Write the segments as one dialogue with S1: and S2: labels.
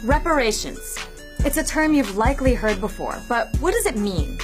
S1: Reparations. It's a term you've likely heard before, but what does it mean?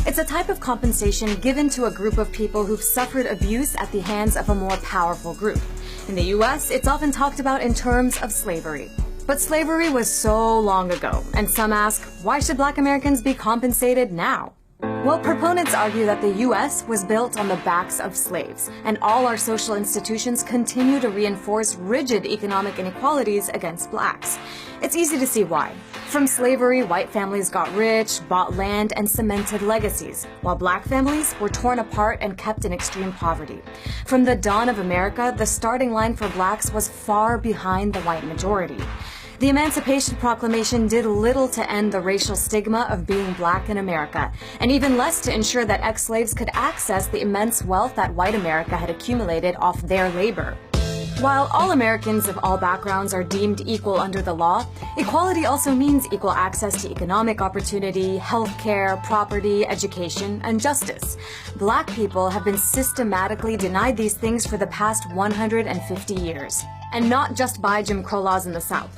S1: It's a type of compensation given to a group of people who've suffered abuse at the hands of a more powerful group. In the US, it's often talked about in terms of slavery. But slavery was so long ago, and some ask, why should Black Americans be compensated now? Well, proponents argue that the U.S. was built on the backs of slaves, and all our social institutions continue to reinforce rigid economic inequalities against Blacks. It's easy to see why. From slavery, white families got rich, bought land, and cemented legacies, while Black families were torn apart and kept in extreme poverty. From the dawn of America, the starting line for Blacks was far behind the white majority. The Emancipation Proclamation did little to end the racial stigma of being Black in America, and even less to ensure that ex-slaves could access the immense wealth that white America had accumulated off their labor. While all Americans of all backgrounds are deemed equal under the law, equality also means equal access to economic opportunity, healthcare, property, education, and justice. Black people have been systematically denied these things for the past 150 years, and not just by Jim Crow laws in the South.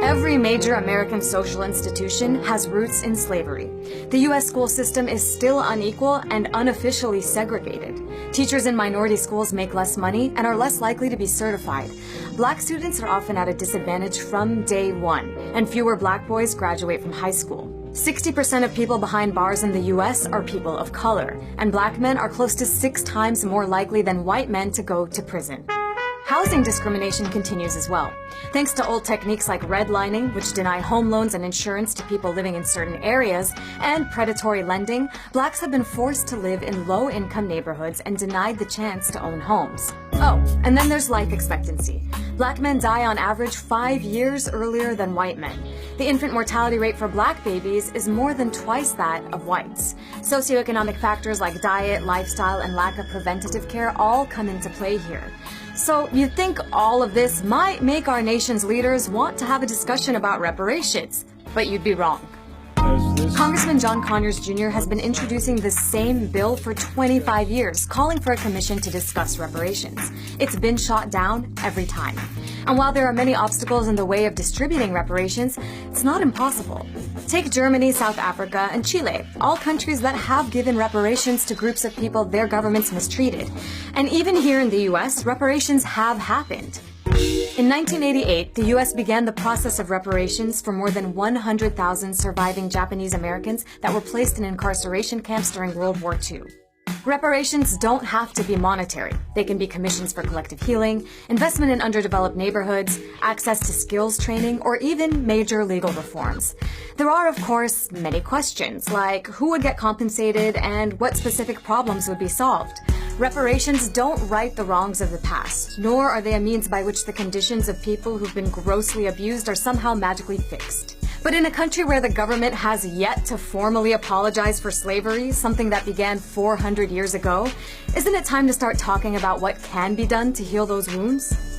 S1: Every major American social institution has roots in slavery. The U.S. school system is still unequal and unofficially segregated. Teachers in minority schools make less money and are less likely to be certified. Black students are often at a disadvantage from day one, and fewer Black boys graduate from high school. 60% of people behind bars in the U.S. are people of color, and Black men are close to 6 times more likely than white men to go to prison. Housing discrimination continues as well. Thanks to old techniques like redlining, which deny home loans and insurance to people living in certain areas, and predatory lending, Blacks have been forced to live in low-income neighborhoods and denied the chance to own homes. Oh, and then there's life expectancy. Black men die on average 5 years earlier than white men. The infant mortality rate for Black babies is more than twice that of whites. Socioeconomic factors like diet, lifestyle, and lack of preventative care all come into play here. So you'd think all of this might make our nation's leaders want to have a discussion about reparations, but you'd be wrong. Congressman John Conyers Jr. has been introducing the same bill for 25 years, calling for a commission to discuss reparations. It's been shot down every time. And while there are many obstacles in the way of distributing reparations, it's not impossible. Take Germany, South Africa, and Chile, all countries that have given reparations to groups of people their governments mistreated. And even here in the U.S., reparations have happened. In 1988, the U.S. began the process of reparations for more than 100,000 surviving Japanese Americans that were placed in incarceration camps during World War II. Reparations don't have to be monetary. They can be commissions for collective healing, investment in underdeveloped neighborhoods, access to skills training, or even major legal reforms. There are, of course, many questions, like who would get compensated and what specific problems would be solved. Reparations don't right the wrongs of the past, nor are they a means by which the conditions of people who've been grossly abused are somehow magically fixed. But in a country where the government has yet to formally apologize for slavery, something that began 400 years ago, isn't it time to start talking about what can be done to heal those wounds?